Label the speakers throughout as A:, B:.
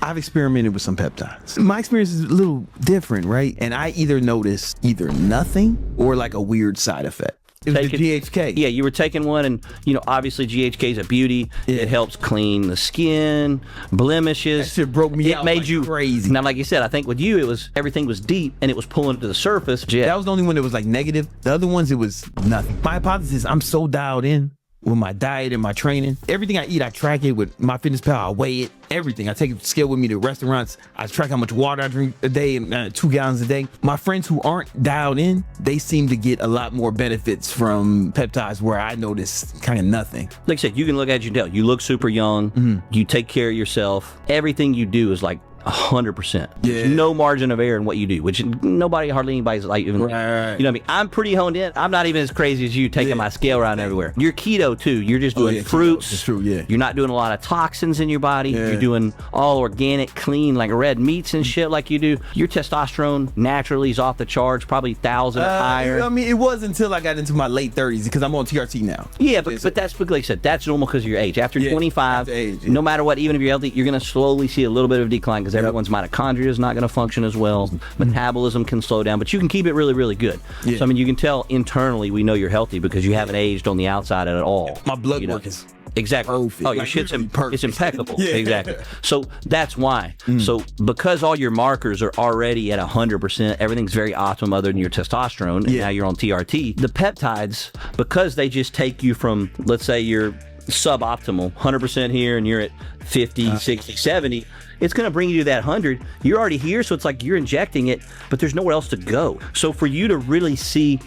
A: I've experimented with some peptides. My experience is a little different, right? And I either noticed either nothing or like a weird side effect. It was the GHK.
B: Yeah, you were taking one, and obviously GHK is a beauty. Yeah. It helps clean the skin, blemishes.
A: That shit broke me out.
B: It made you
A: crazy.
B: Now, like you said, I think with you, everything was deep, and it was pulling it to the surface. Yeah.
A: That was the only one that was like negative. The other ones, it was nothing. My hypothesis, I'm so dialed in with my diet and my training. Everything I eat, I track it with MyFitnessPal. I weigh it, everything. I take a scale with me to restaurants. I track how much water I drink a day, 2 gallons a day. My friends who aren't dialed in, they seem to get a lot more benefits from peptides where I notice kind of nothing.
B: Like I said, you can look at you and tell. You look super young. Mm-hmm. You take care of yourself. Everything you do is like 100%.
A: Yeah.
B: There's no margin of error in what you do, which hardly anybody's like even.
A: Right.
B: You know what I mean? I'm pretty honed in. I'm not even as crazy as you taking my scale around everywhere. You're keto too. You're just doing fruits.
A: Keto. It's true. Yeah.
B: You're not doing a lot of toxins in your body.
A: Yeah.
B: You're doing all organic, clean, like red meats and shit like you do. Your testosterone naturally is off the charts, probably 1,000 higher.
A: I mean, it was until I got into my late 30s because I'm on TRT now.
B: Yeah, but that's like I said, that's normal because of your age. After 25, after age, no matter what, even if you're healthy, you're going to slowly see a little bit of decline because everyone's mitochondria is not going to function as well. Metabolism can slow down, but you can keep it really, really good. Yeah. So, I mean, you can tell internally we know you're healthy because you haven't aged on the outside at all.
A: My blood work is
B: exactly
A: perfect.
B: Oh, your shit's
A: perfect.
B: It's impeccable. Exactly. So that's why. So because all your markers are already at 100%, everything's very optimum other than your testosterone, and now you're on TRT. The peptides, because they just take you from, let's say you're suboptimal, 100% here, and you're at 50, 60, 70, it's going to bring you to that 100. You're already here, so it's like you're injecting it, but there's nowhere else to go. So for you to really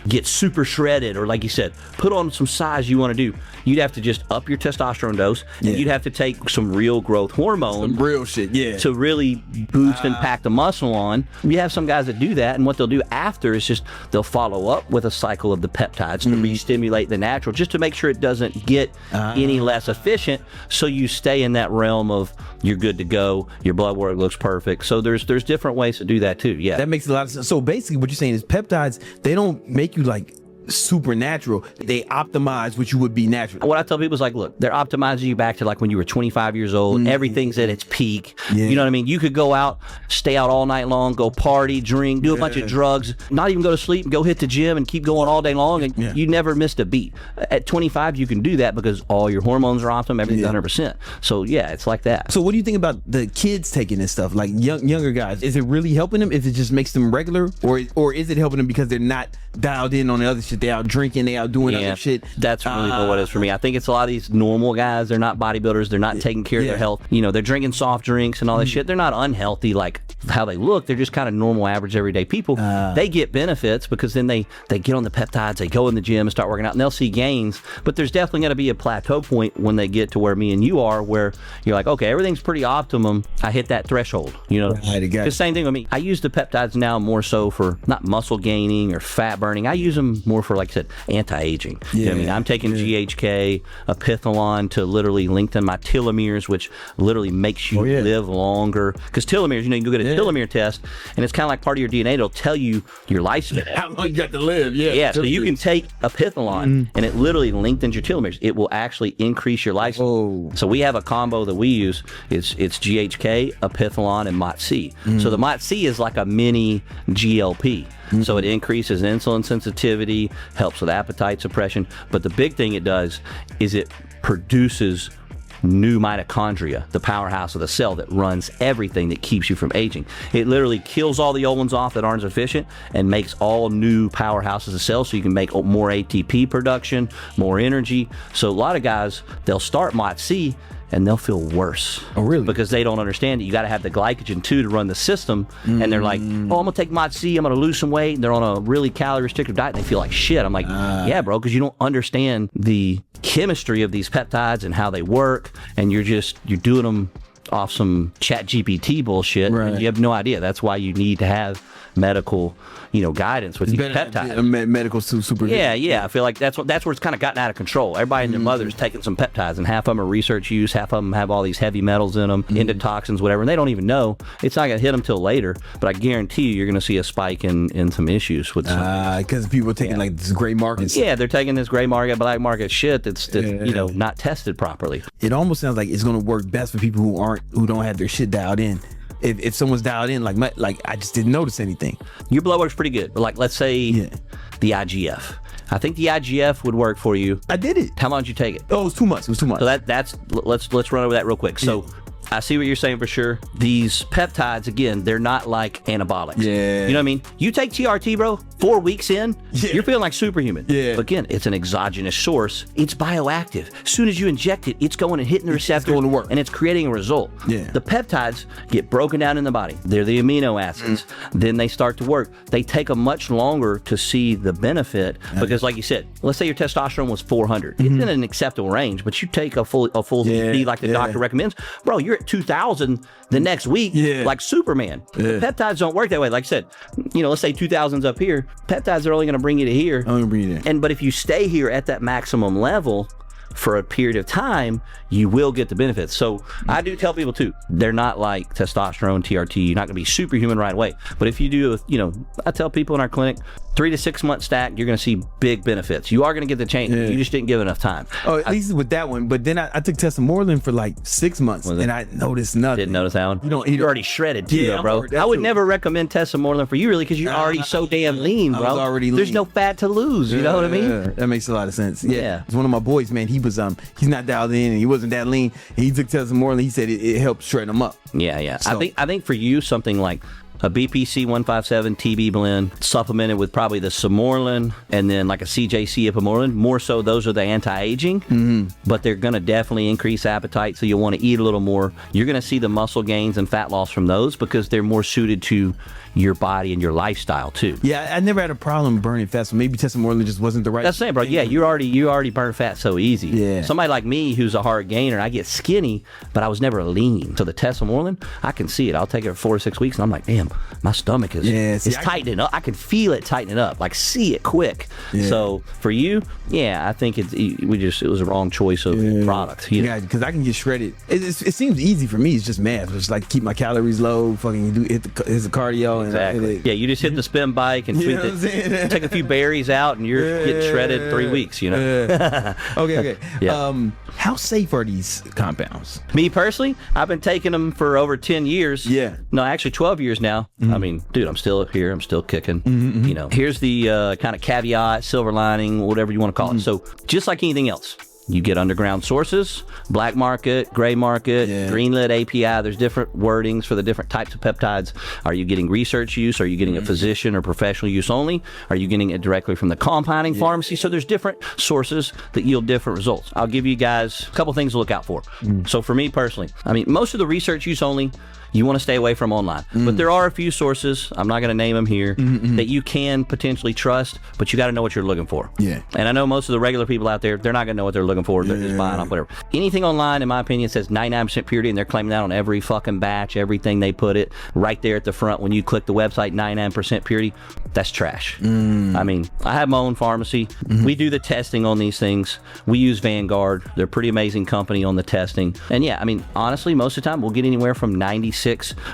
B: get super shredded, or like you said, put on some size you want to do, you'd have to just up your testosterone dose, and you'd have to take some real growth hormone.
A: Some real shit,
B: to really boost and pack the muscle on. You have some guys that do that, and what they'll do after is just they'll follow up with a cycle of the peptides to re-stimulate the natural, just to make sure it doesn't get any less efficient, so you stay in that realm of you're good to go, your blood work looks perfect. So there's different ways to do that too. Yeah,
A: that makes a lot of sense. So basically what you're saying is peptides, they don't make you like supernatural. They optimize what you would be natural.
B: What I tell people is like, look, they're optimizing you back to like when you were 25 years old. Everything's at its peak. You know what I mean? You could go out, stay out all night long, go party, drink, do a bunch of drugs, not even go to sleep, go hit the gym and keep going all day long, and you never missed a beat. At 25, you can do that because all your hormones are optimum, everything's 100%. So yeah, it's like that.
A: So what do you think about the kids taking this stuff, like younger guys? Is it really helping them? Is it just makes them regular, or is it helping them because they're not dialed in on the other shit? They out drinking, they out doing other shit.
B: That's really what it is for me. I think it's a lot of these normal guys. They're not bodybuilders. They're not taking care of their health. You know, they're drinking soft drinks and all that shit. They're not unhealthy like how they look. They're just kind of normal, average, everyday people. They get benefits because then they get on the peptides, they go in the gym and start working out, and they'll see gains. But there's definitely going to be a plateau point when they get to where me and you are, where you're like, okay, everything's pretty optimum. I hit that threshold. You know, the same thing with me. I use the peptides now more so for not muscle gaining or fat burning. I use them more for, like I said, anti-aging. You know what I mean? I'm taking GHK, Epithalon to literally lengthen my telomeres, which literally makes you live longer. Because telomeres, you know, you can go get a telomere test, and it's kind of like part of your DNA. It'll tell you your lifespan.
A: How long you got to live,
B: so you can take Epithalon, and it literally lengthens your telomeres. It will actually increase your lifespan. So we have a combo that we use. It's GHK, Epithalon, and MOT-C. So the MOT-C is like a mini GLP. So it increases insulin sensitivity, helps with appetite suppression. But the big thing it does is it produces new mitochondria, the powerhouse of the cell that runs everything that keeps you from aging. It literally kills all the old ones off that aren't as efficient and makes all new powerhouses of cells, so you can make more ATP production, more energy. So a lot of guys, they'll start MOT-C and they'll feel worse.
A: Oh, really?
B: Because they don't understand it. You got to have the glycogen too to run the system. And they're like, oh, I'm going to take MOT-C, I'm going to lose some weight. And they're on a really calorie restrictive diet and they feel like shit. I'm like, yeah, bro, because you don't understand the chemistry of these peptides and how they work. And you're doing them off some chat GPT bullshit. And you have no idea. That's why you need to have medical, guidance with these peptides.
A: Medical supervision.
B: Yeah. I feel like that's where it's kind of gotten out of control. Everybody and their mother's taking some peptides, and half of them are research use, half of them have all these heavy metals in them, endotoxins, whatever, and they don't even know. It's not going to hit them till later, but I guarantee you're going to see a spike in some issues with some.
A: Because people are taking like this gray market.
B: Yeah, they're taking this gray market, black market shit that's not tested properly.
A: It almost sounds like it's going to work best for people who aren't who don't have their shit dialed in. If someone's dialed in, like I just didn't notice anything.
B: Your blood work's pretty good. But like, let's say the IGF. I think the IGF would work for you.
A: I did it.
B: How long did you take it?
A: Oh, it was 2 months. So
B: let's run over that real quick. So I see what you're saying for sure. These peptides, again, they're not like anabolics.
A: Yeah.
B: You know what I mean? You take TRT, bro, 4 weeks in, you're feeling like superhuman.
A: Yeah.
B: But again, it's an exogenous source. It's bioactive. As soon as you inject it, it's going and hitting the receptor.
A: going to work.
B: And it's creating a result.
A: Yeah.
B: The peptides get broken down in the body. They're the amino acids. Then they start to work. They take a much longer to see the benefit because, like you said, let's say your testosterone was 400. It's in an acceptable range, but you take a full B like the doctor recommends, bro, you're at 2,000 the next week, like Superman. The peptides don't work that way. Like I said, let's say 2,000's up here. Peptides are only going to bring you to here. But if you stay here at that maximum level for a period of time, you will get the benefits. So I do tell people too, they're not like testosterone, TRT. You're not going to be superhuman right away. But if you do, I tell people in our clinic, 3 to 6 month stack, you're going to see big benefits. You are going to get the change. You just didn't give enough time.
A: Oh, at least with that one. But then I took Testosterone for like 6 months, and I noticed nothing.
B: Didn't notice that one?
A: You're
B: already shredded too, though, bro. I would never recommend Testosterone for you, really, because you're already so damn lean, bro.
A: I was already lean.
B: There's no fat to lose. You know what I mean?
A: That makes a lot of sense. Yeah. It's one of my boys, man. He was he's not dialed in, and he wasn't that lean. He took Testosterone. He said it helped shred him up.
B: Yeah. So, I think for you, something like a BPC 157 TB blend supplemented with probably the Samorlin and then like a CJC Ipamorlin. More so, those are the anti-aging, but they're going to definitely increase appetite, so you'll want to eat a little more. You're going to see the muscle gains and fat loss from those because they're more suited to your body and your lifestyle too.
A: Yeah, I never had a problem burning fat, so maybe Testosterone just wasn't the right.
B: That's the same, bro. Yeah, you already burn fat so easy.
A: Yeah.
B: Somebody like me who's a hard gainer, I get skinny, but I was never lean. So the Testosterone, I can see it. I'll take it for 4 to 6 weeks, and I'm like, damn, my stomach is tightening up. I can feel it tightening up, like see it quick. Yeah. So for you, I think it was a wrong choice of product.
A: Yeah, because I can get shredded. It seems easy for me. It's just math. It's like keep my calories low, fucking hit the cardio.
B: Exactly. You just hit the spin bike and take a few berries out, and you're getting shredded 3 weeks.
A: Okay. Yeah. How safe are these compounds?
B: Me personally, I've been taking them for over 10 years.
A: Yeah.
B: No, actually 12 years now. I mean, dude, I'm still here. I'm still kicking. Here's the kind of caveat, silver lining, whatever you want to call it. So just like anything else, you get underground sources, black market, gray market, greenlit API. There's different wordings for the different types of peptides. Are you getting research use? Are you getting a physician or professional use only? Are you getting it directly from the compounding pharmacy? So there's different sources that yield different results. I'll give you guys a couple things to look out for. So for me personally, I mean, most of the research use only, you want to stay away from online. But there are a few sources, I'm not going to name them here, that you can potentially trust, but you got to know what you're looking for.
A: Yeah.
B: And I know most of the regular people out there, they're not going to know what they're looking for. They're just buying off whatever. Anything online, in my opinion, says 99% purity, and they're claiming that on every fucking batch, everything they put it right there at the front. When you click the website, 99% purity, that's trash. I mean, I have my own pharmacy. We do the testing on these things. We use Vanguard. They're a pretty amazing company on the testing. And I mean, honestly, most of the time, we'll get anywhere from 96.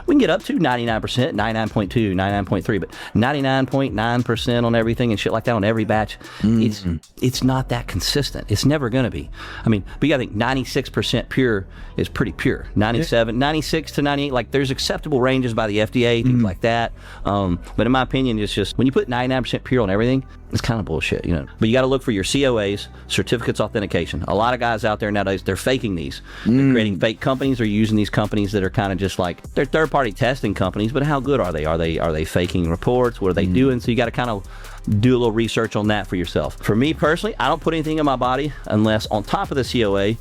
B: We can get up to 99%, 99.2, 99.3, but 99.9% on everything and shit like that on every batch. It's not that consistent. It's never going to be. I mean, but you got to think 96% pure is pretty pure. 97, 96 to 98, like there's acceptable ranges by the FDA, things like that. But in my opinion, it's just when you put 99% pure on everything, it's kind of bullshit, But you got to look for your COAs, certificates authentication. A lot of guys out there nowadays, they're faking these. They're creating fake companies or using these companies that are kind of just like, they're third-party testing companies, but how good are they? Are they faking reports? What are they doing? So you got to kind of do a little research on that for yourself. For me personally, I don't put anything in my body unless on top of the COA,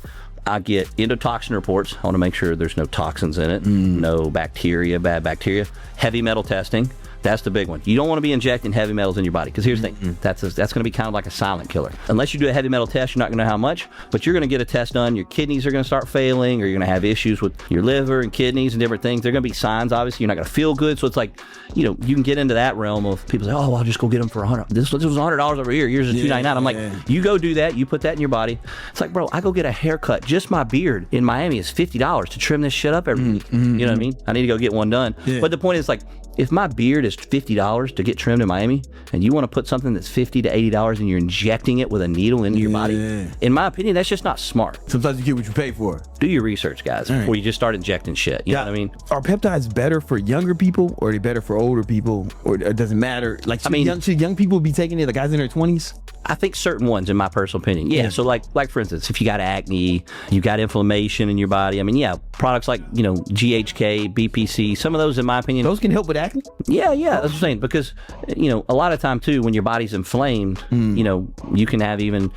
B: I get endotoxin reports. I want to make sure there's no toxins in it, no bacteria, bad bacteria. Heavy metal testing. That's the big one. You don't want to be injecting heavy metals in your body because here's the thing. That's going to be kind of like a silent killer. Unless you do a heavy metal test, you're not going to know how much, but you're going to get a test done. Your kidneys are going to start failing, or you're going to have issues with your liver and kidneys and different things. They're going to be signs, obviously. You're not going to feel good. So it's like, you can get into that realm of people say, oh, well, I'll just go get them for $100. This was $100 over here. Yours is $299. I'm like, you go do that. You put that in your body. It's like, bro, I go get a haircut. Just my beard in Miami is $50 to trim this shit up every week. You know what I mean? I need to go get one done. But the point is, like, if my beard is $50 to get trimmed in Miami, and you want to put something that's $50 to $80 and you're injecting it with a needle into your body, in my opinion, that's just not smart.
A: Sometimes you get what you pay for.
B: Do your research, guys, before you just start injecting shit. You know what I mean?
A: Are peptides better for younger people, or are they better for older people, or it doesn't matter? Like, should young people be taking it, the guys in their 20s?
B: I think certain ones, in my personal opinion. Yeah. So like for instance, if you got acne, you got inflammation in your body. I mean, products like, GHK, BPC, some of those, in my opinion,
A: those can help with acne.
B: Yeah, that's what I'm saying. Because a lot of time too, when your body's inflamed, you can have even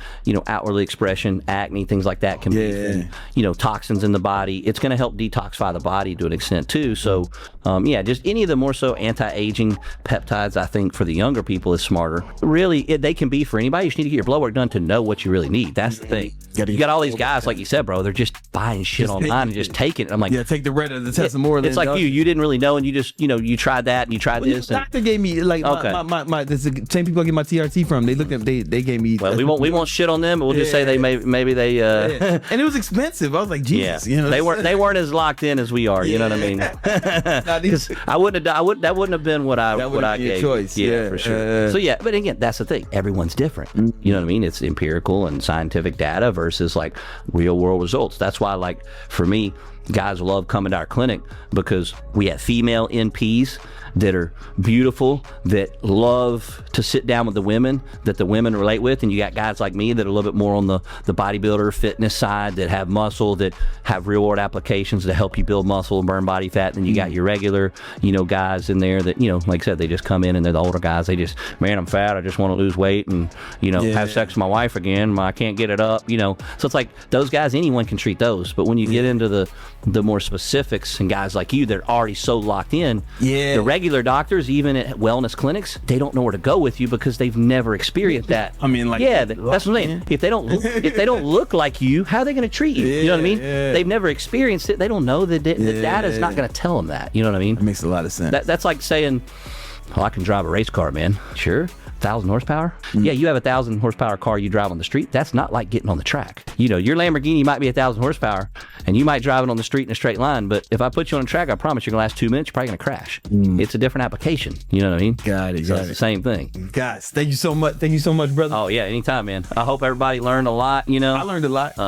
B: outwardly expression, acne, things like that can be, toxins in the body. It's going to help detoxify the body to an extent too. So just any of the more so anti-aging peptides, I think for the younger people is smarter. Really, they can be for anybody. You just need to get your blood work done to know what you really need. That's the thing. You got all these guys, like you said, bro, they're just buying shit online and just taking it. I'm like,
A: take the red of the Testosterone.
B: It's like you didn't really know, and you just, you tried that and you tried this.
A: The doctor gave me, like, this is the same people I get my TRT from. They looked at, they gave me.
B: Well, we won't shit on them, but we'll just say they maybe they.
A: And it was expensive. I was like, Jesus,
B: they weren't as locked in as we are. You know what I mean? Because that wouldn't have been what I gave.
A: Choice.
B: Yeah, for sure. So but again, that's the thing. Everyone's different. You know what I mean? It's empirical and scientific data versus like real world results. That's why, like, for me, guys love coming to our clinic because we have female NPs that are beautiful, that love to sit down with the women that the women relate with, and you got guys like me that are a little bit more on the bodybuilder fitness side, that have muscle, that have real world applications to help you build muscle and burn body fat. And you got your regular guys in there that like I said, they just come in and they're the older guys. They just, man, I'm fat, I just want to lose weight and have sex with my wife again, I can't get it up. So it's like those guys, anyone can treat those. But when you get into the more specifics, and guys like you that are already so locked in, the regular doctors, even at wellness clinics, they don't know where to go with you because they've never experienced that.
A: I mean, like,
B: that's what I'm saying. If they don't look like you, how are they going to treat you? You know what I mean? They've never experienced it. They don't know the data is not going to tell them that. You know what I mean?
A: It makes a lot of sense.
B: That's like saying, I can drive a race car, man. Sure. 1,000 horsepower? Yeah, you have a 1,000 horsepower car you drive on the street. That's not like getting on the track. Your Lamborghini might be 1,000 horsepower and you might drive it on the street in a straight line, but if I put you on a track, I promise you're gonna last 2 minutes, you're probably gonna crash. It's a different application. You know what I mean?
A: Got it.
B: So it's the same thing.
A: Guys, thank you so much, brother.
B: Oh yeah, anytime, man. I hope everybody learned a lot.
A: I learned a lot.